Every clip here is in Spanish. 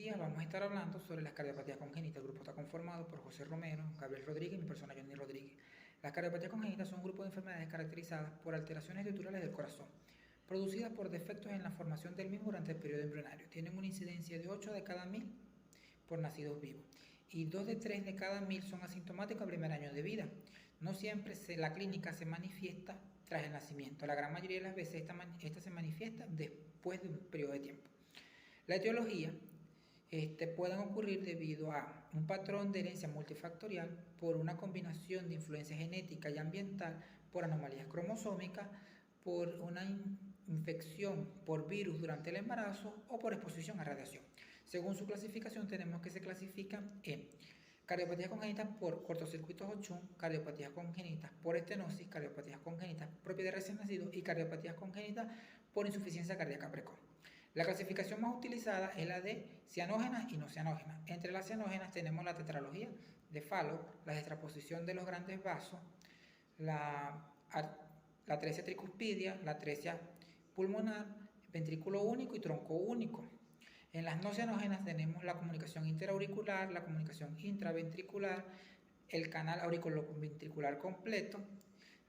días vamos a estar hablando sobre las cardiopatías congénitas. El grupo está conformado por José Romero, Gabriel Rodríguez y mi persona Johnny Rodríguez. Las cardiopatías congénitas son un grupo de enfermedades caracterizadas por alteraciones estructurales del corazón, producidas por defectos en la formación del mismo durante el periodo embrionario. Tienen una incidencia de 8 de cada 1000 por nacidos vivos y 2 de 3 de cada 1000 son asintomáticos al primer año de vida. No siempre la clínica se manifiesta tras el nacimiento. La gran mayoría de las veces esta se manifiesta después de un periodo de tiempo. La etiología pueden ocurrir debido a un patrón de herencia multifactorial, por una combinación de influencia genética y ambiental, por anomalías cromosómicas, por una infección por virus durante el embarazo o por exposición a radiación. Según su clasificación tenemos que se clasifican en cardiopatías congénitas por cortocircuitos Opchung, cardiopatías congénitas por estenosis, cardiopatías congénitas propias de recién nacido y cardiopatías congénitas por insuficiencia cardíaca precoz. La clasificación más utilizada es la de cianógenas y no cianógenas. Entre las cianógenas tenemos la tetralogía de Fallot, la extraposición de los grandes vasos, la atresia tricuspidia, la atresia pulmonar, ventrículo único y tronco único. En las no cianógenas tenemos la comunicación interauricular, la comunicación intraventricular, el canal auriculoventricular completo,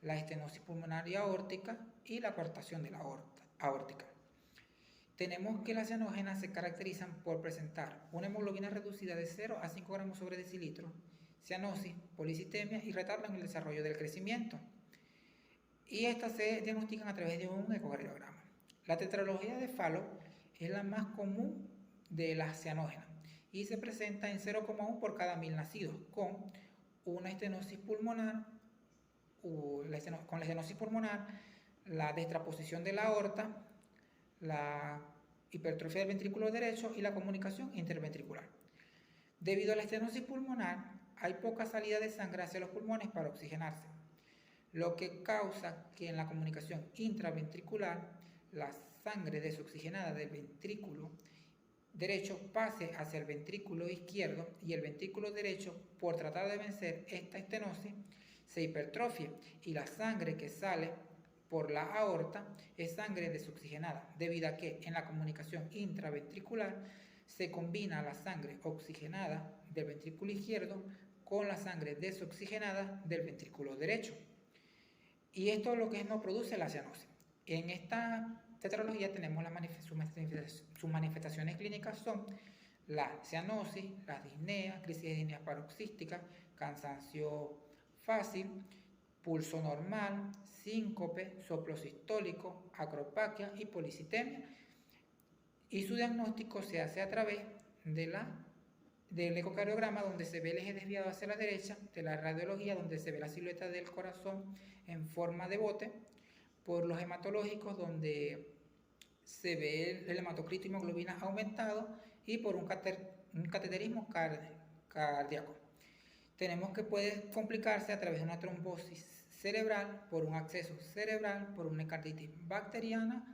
la estenosis pulmonar y aórtica y la coartación de la aórtica. Tenemos que las cianógenas se caracterizan por presentar una hemoglobina reducida de 0 a 5 gramos sobre decilitro, cianosis, policitemia y retardo en el desarrollo del crecimiento. Y estas se diagnostican a través de un ecocardiograma. La tetralogía de Fallot es la más común de las cianógenas y se presenta en 0,1 por cada 1000 nacidos, con una estenosis pulmonar, con la estenosis pulmonar, la destraposición de la aorta, la hipertrofia del ventrículo derecho y la comunicación interventricular. Debido a la estenosis pulmonar, hay poca salida de sangre hacia los pulmones para oxigenarse, lo que causa que en la comunicación intraventricular la sangre desoxigenada del ventrículo derecho pase hacia el ventrículo izquierdo y el ventrículo derecho, por tratar de vencer esta estenosis, se hipertrofie y la sangre que sale por la aorta es sangre desoxigenada, debido a que en la comunicación intraventricular se combina la sangre oxigenada del ventrículo izquierdo con la sangre desoxigenada del ventrículo derecho. Y esto es lo que no produce la cianosis. En esta tetralogía tenemos sus manifestaciones clínicas son la cianosis, la disnea, crisis de disnea paroxística, cansancio fácil, pulso normal, síncope, soplo sistólico, acropaquia y policitemia. Y su diagnóstico se hace a través del ecocardiograma, donde se ve el eje desviado hacia la derecha, de la radiología, donde se ve la silueta del corazón en forma de bote, por los hematológicos, donde se ve el hematocrito y hemoglobina aumentado, y por un cateterismo cardíaco. Tenemos que puede complicarse a través de una trombosis cerebral, por un acceso cerebral, por una carditis bacteriana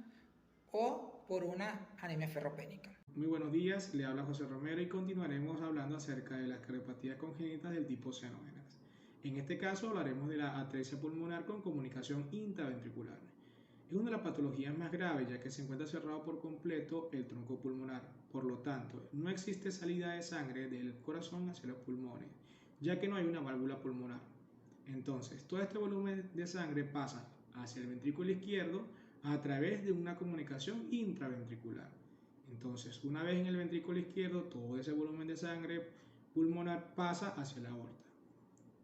o por una anemia ferropénica. Muy buenos días, le habla José Romero y continuaremos hablando acerca de las cardiopatías congénitas del tipo cianógenas. En este caso hablaremos de la atresia pulmonar con comunicación intraventricular. Es una de las patologías más graves, ya que se encuentra cerrado por completo el tronco pulmonar. Por lo tanto, no existe salida de sangre del corazón hacia los pulmones, ya que no hay una válvula pulmonar. Entonces, todo este volumen de sangre pasa hacia el ventrículo izquierdo a través de una comunicación intraventricular. Entonces, una vez en el ventrículo izquierdo, todo ese volumen de sangre pulmonar pasa hacia la aorta.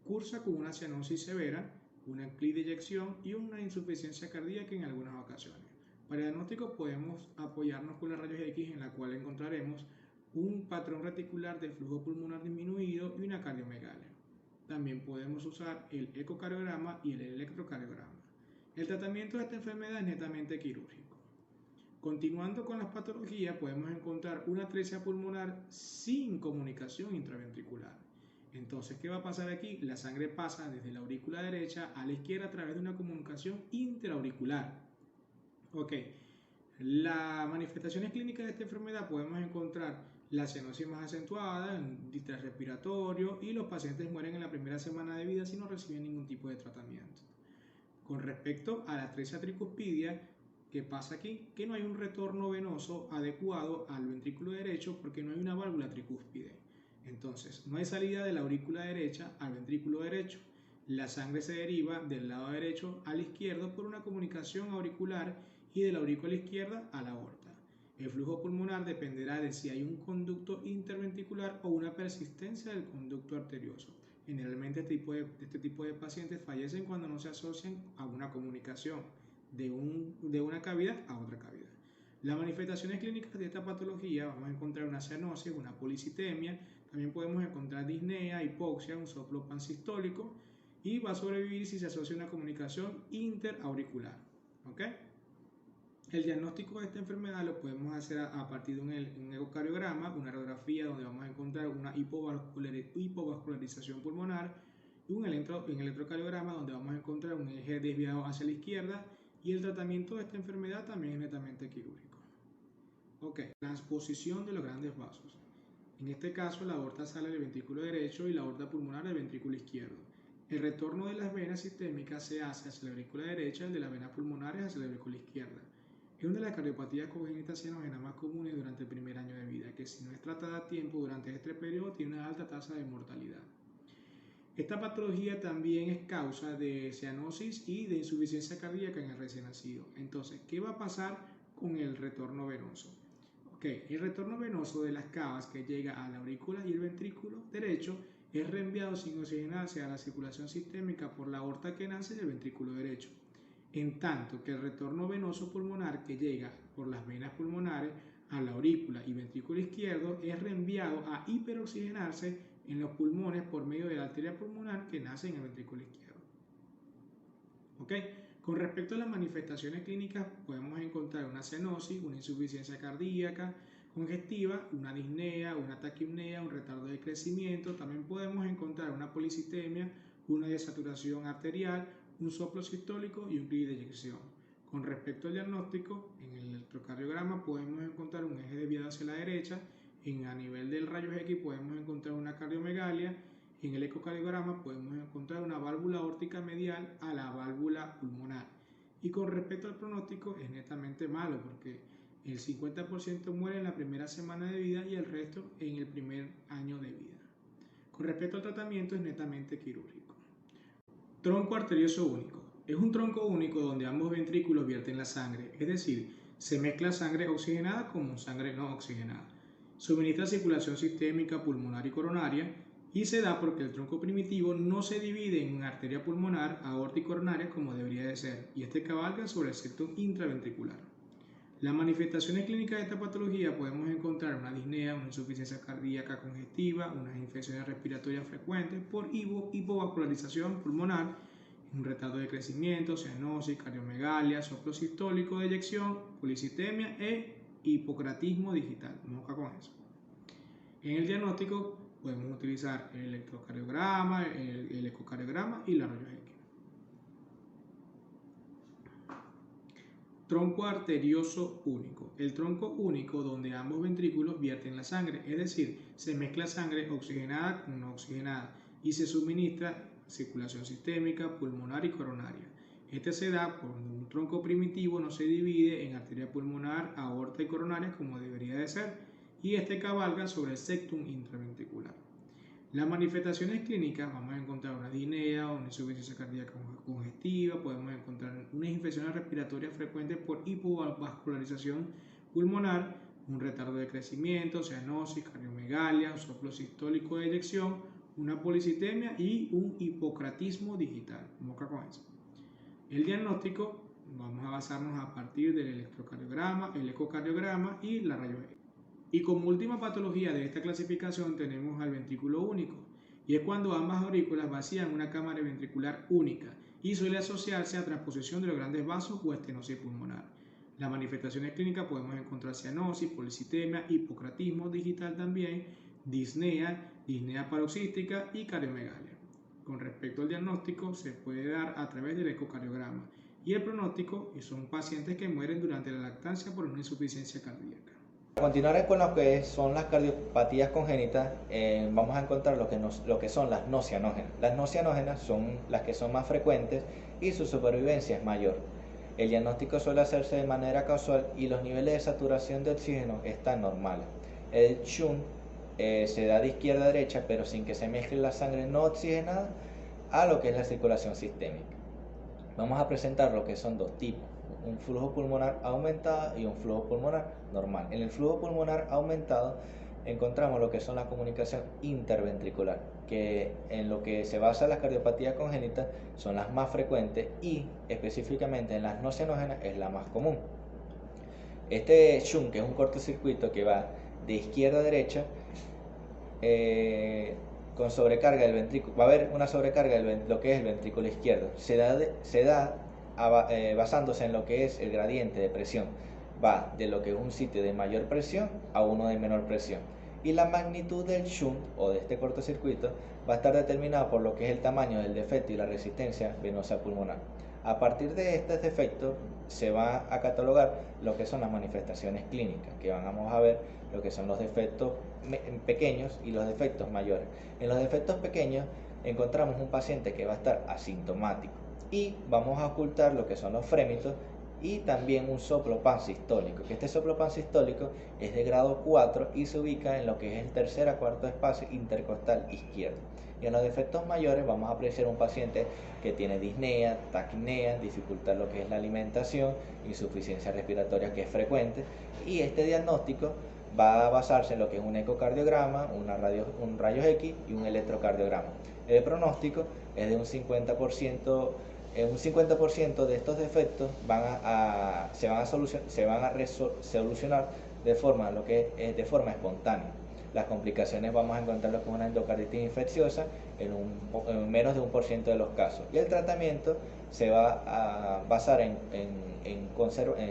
Cursa con una cianosis severa, una clic de eyección y una insuficiencia cardíaca en algunas ocasiones. Para el diagnóstico podemos apoyarnos con la rayos X, en la cual encontraremos un patrón reticular de flujo pulmonar disminuido y una cardiomegalia. También podemos usar el ecocardiograma y el electrocardiograma. El tratamiento de esta enfermedad es netamente quirúrgico. Continuando con las patologías, podemos encontrar una atresia pulmonar sin comunicación intraventricular. Entonces, ¿qué va a pasar aquí? La sangre pasa desde la aurícula derecha a la izquierda a través de una comunicación intraauricular. Ok, las manifestaciones clínicas de esta enfermedad podemos encontrar la cianosis más acentuada, en distrés respiratorio, y los pacientes mueren en la primera semana de vida si no reciben ningún tipo de tratamiento. Con respecto a la atresia tricuspidia, ¿Qué pasa aquí? Que no hay un retorno venoso adecuado al ventrículo derecho porque no hay una válvula tricúspide. Entonces, no hay salida de la aurícula derecha al ventrículo derecho. La sangre se deriva del lado derecho al izquierdo por una comunicación auricular y de la aurícula izquierda a la aorta. El flujo pulmonar dependerá de si hay un conducto interventricular o una persistencia del conducto arterioso. Generalmente este tipo de pacientes fallecen cuando no se asocian a una comunicación de una cavidad a otra cavidad. Las manifestaciones clínicas de esta patología, vamos a encontrar una cianosis, una policitemia, también podemos encontrar disnea, hipoxia, un soplo pansistólico y va a sobrevivir si se asocia a una comunicación interauricular. ¿Ok? El diagnóstico de esta enfermedad lo podemos hacer a partir de un ecocardiograma, una radiografía donde vamos a encontrar una hipovascularización pulmonar y un electrocardiograma donde vamos a encontrar un eje desviado hacia la izquierda y el tratamiento de esta enfermedad también es netamente quirúrgico. Ok, transposición de los grandes vasos. En este caso la aorta sale del ventrículo derecho y la aorta pulmonar del ventrículo izquierdo. El retorno de las venas sistémicas se hace hacia la aurícula derecha y el de las venas pulmonares hacia la aurícula izquierda. Es una de las cardiopatías congénitas cianógenas más comunes durante el primer año de vida, que si no es tratada a tiempo durante este periodo tiene una alta tasa de mortalidad. Esta patología también es causa de cianosis y de insuficiencia cardíaca en el recién nacido. Entonces, ¿qué va a pasar con el retorno venoso? El retorno venoso de las cavas que llega a la aurícula y el ventrículo derecho es reenviado sin oxigenarse a la circulación sistémica por la aorta que nace del ventrículo derecho. En tanto que el retorno venoso pulmonar que llega por las venas pulmonares a la aurícula y ventrículo izquierdo es reenviado a hiperoxigenarse en los pulmones por medio de la arteria pulmonar que nace en el ventrículo izquierdo. Con respecto a las manifestaciones clínicas, podemos encontrar una cianosis, una insuficiencia cardíaca congestiva, una disnea, una taquipnea, un retardo de crecimiento. También podemos encontrar una policitemia, una desaturación arterial, un soplo sistólico y un clic de eyección. Con respecto al diagnóstico, en el electrocardiograma podemos encontrar un eje desviado hacia la derecha, a nivel del rayos X podemos encontrar una cardiomegalia, en el ecocardiograma podemos encontrar una válvula aórtica medial a la válvula pulmonar. Y con respecto al pronóstico es netamente malo porque el 50% muere en la primera semana de vida y el resto en el primer año de vida. Con respecto al tratamiento es netamente quirúrgico. Tronco arterioso único. Es un tronco único donde ambos ventrículos vierten la sangre, es decir, se mezcla sangre oxigenada con sangre no oxigenada. Suministra circulación sistémica, pulmonar y coronaria y se da porque el tronco primitivo no se divide en una arteria pulmonar, aorta y coronaria como debería de ser, y este cabalga sobre el septum intraventricular. Las manifestaciones clínicas de esta patología podemos encontrar una disnea, una insuficiencia cardíaca congestiva, unas infecciones respiratorias frecuentes por hipovascularización pulmonar, un retardo de crecimiento, cianosis, cardiomegalia, soplo sistólico de eyección, policitemia e hipocratismo digital. Vamos acá con eso. En el diagnóstico podemos utilizar el electrocardiograma, el ecocardiograma y la rayos X. Tronco arterioso único. El tronco único donde ambos ventrículos vierten la sangre, es decir, se mezcla sangre oxigenada con no oxigenada y se suministra circulación sistémica, pulmonar y coronaria. Este se da cuando un tronco primitivo no se divide en arteria pulmonar, aorta y coronaria como debería de ser, y este cabalga sobre el septum intraventricular. Las manifestaciones clínicas, vamos a encontrar una disnea, una insuficiencia cardíaca congestiva, podemos encontrar unas infecciones respiratorias frecuentes por hipovascularización pulmonar, un retardo de crecimiento, cianosis, cardiomegalia, un soplo sistólico de eyección, una policitemia y un hipocratismo digital. Vamos acá con eso. El diagnóstico vamos a basarnos a partir del electrocardiograma, el ecocardiograma y la rayos X. Y como última patología de esta clasificación tenemos al ventrículo único, y es cuando ambas aurículas vacían una cámara ventricular única y suele asociarse a transposición de los grandes vasos o estenosis pulmonar. Las manifestaciones clínicas podemos encontrar cianosis, policitemia, hipocratismo digital también, disnea, disnea paroxística y cardiomegalia. Con respecto al diagnóstico se puede dar a través del ecocardiograma y el pronóstico son pacientes que mueren durante la lactancia por una insuficiencia cardíaca. A continuar con lo que son las cardiopatías congénitas, vamos a encontrar lo que son las no cianógenas. Las no cianógenas son las que son más frecuentes y su supervivencia es mayor. El diagnóstico suele hacerse de manera casual y los niveles de saturación de oxígeno están normales. El shunt se da de izquierda a derecha, pero sin que se mezcle la sangre no oxigenada a lo que es la circulación sistémica. Vamos a presentar lo que son dos tipos, un flujo pulmonar aumentado y un flujo pulmonar normal. En el flujo pulmonar aumentado encontramos lo que son la comunicación interventricular, que en lo que se basa las cardiopatías congénitas son las más frecuentes y específicamente en las no cianógenas es la más común. Este shunt, que es un cortocircuito que va de izquierda a derecha, con sobrecarga del ventrículo, va a haber una sobrecarga de lo que es el ventrículo izquierdo, se da basándose en lo que es el gradiente de presión, va de lo que es un sitio de mayor presión a uno de menor presión, y la magnitud del shunt o de este cortocircuito va a estar determinada por lo que es el tamaño del defecto y la resistencia venosa pulmonar. A partir de estos defectos se va a catalogar lo que son las manifestaciones clínicas, que vamos a ver lo que son los defectos pequeños y los defectos mayores. En los defectos pequeños encontramos un paciente que va a estar asintomático y vamos a ocultar lo que son los frémitos y también un soplo pansistólico, que este soplo pansistólico es de grado 4 y se ubica en lo que es el tercer a cuarto espacio intercostal izquierdo. Y en los defectos mayores vamos a apreciar un paciente que tiene disnea, taquipnea, dificultad en lo que es la alimentación, insuficiencia respiratoria que es frecuente, y este diagnóstico va a basarse en lo que es un ecocardiograma, un rayos X y un electrocardiograma. El pronóstico es de un 50%. Un 50% de estos defectos se van a solucionar de forma espontánea. Las complicaciones vamos a encontrarlo con una endocarditis infecciosa en menos de 1% de los casos. Y el tratamiento se va a basar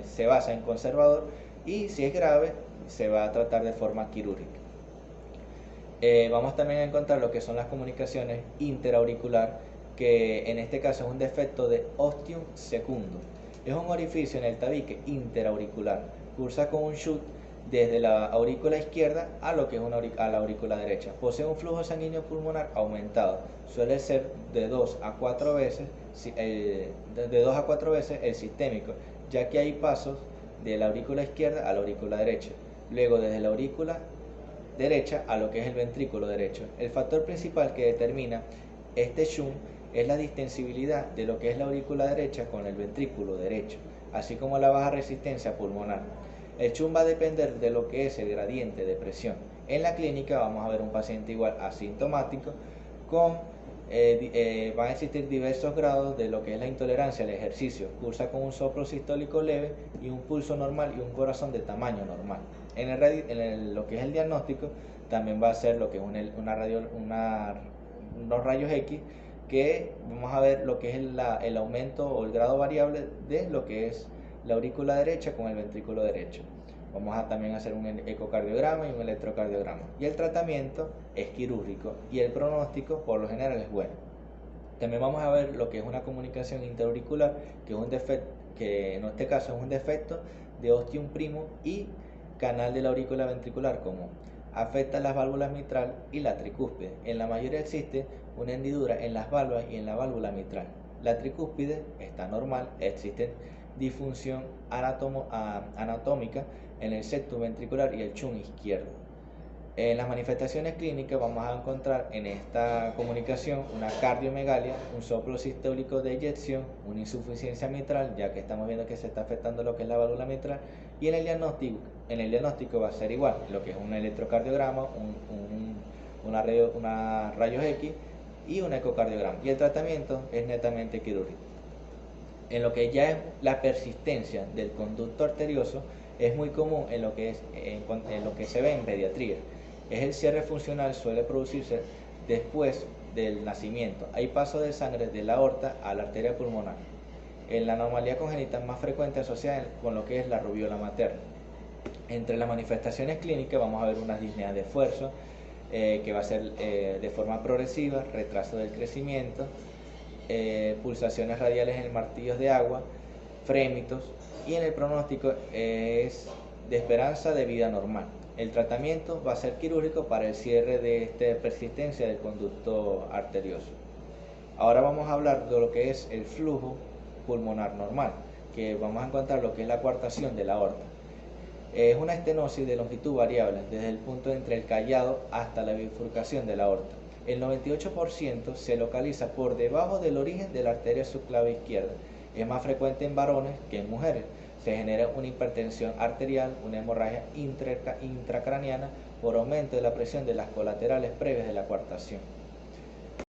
se basa en conservador, y si es grave se va a tratar de forma quirúrgica. Vamos también a encontrar lo que son las comunicaciones interauricular, que en este caso es un defecto de ostium secundum. Es un orificio en el tabique interauricular, cursa con un shunt desde la aurícula izquierda a lo que es a la aurícula derecha. Posee un flujo sanguíneo pulmonar aumentado, suele ser de 2 a 4 veces el sistémico, ya que hay pasos de la aurícula izquierda a la aurícula derecha, luego desde la aurícula derecha a lo que es el ventrículo derecho. El factor principal que determina este shunt es la distensibilidad de lo que es la aurícula derecha con el ventrículo derecho, así como la baja resistencia pulmonar. El shunt va a depender de lo que es el gradiente de presión. En la clínica vamos a ver un paciente igual asintomático van a existir diversos grados de lo que es la intolerancia al ejercicio. Cursa con un soplo sistólico leve y un pulso normal y un corazón de tamaño normal. Lo que es el diagnóstico también va a ser lo que es unos rayos X, que vamos a ver lo que es el aumento o el grado variable de lo que es la aurícula derecha con el ventrículo derecho. Vamos a también hacer un ecocardiograma y un electrocardiograma. Y el tratamiento es quirúrgico y el pronóstico por lo general es bueno. También vamos a ver lo que es una comunicación interauricular, que es un defecto, que en este caso es un defecto de ostium primo y canal de la aurícula ventricular común. Afecta las válvulas mitral y la tricúspide. En la mayoría existe una hendidura en las válvulas y en la válvula mitral. La tricúspide está normal, existe disfunción anatómica en el septum ventricular y el shunt izquierdo. En las manifestaciones clínicas vamos a encontrar en esta comunicación una cardiomegalia, un soplo sistólico de eyección, una insuficiencia mitral, ya que estamos viendo que se está afectando lo que es la válvula mitral, y en el diagnóstico va a ser igual, lo que es un electrocardiograma, una rayos X y un ecocardiograma, y el tratamiento es netamente quirúrgico. En lo que ya es la persistencia del conducto arterioso, es muy común en lo que se ve en pediatría. Es el cierre funcional, suele producirse después del nacimiento. Hay paso de sangre de la aorta a la arteria pulmonar. En la anormalidad congénita más frecuente asociada con lo que es la rubiola materna. Entre las manifestaciones clínicas vamos a ver una disnea de esfuerzo, que va a ser de forma progresiva, retraso del crecimiento, pulsaciones radiales en martillos de agua, frémitos, y en el pronóstico es de esperanza de vida normal. El tratamiento va a ser quirúrgico para el cierre de esta persistencia del conducto arterioso. Ahora vamos a hablar de lo que es el flujo pulmonar normal. que vamos a encontrar lo que es la coartación de la aorta. Es una estenosis de longitud variable, desde el punto entre el callado hasta la bifurcación de la aorta. El 98% se localiza por debajo del origen de la arteria subclavia izquierda. Es más frecuente en varones que en mujeres. Se genera una hipertensión arterial, una hemorragia intracraniana por aumento de la presión de las colaterales previas de la coartación.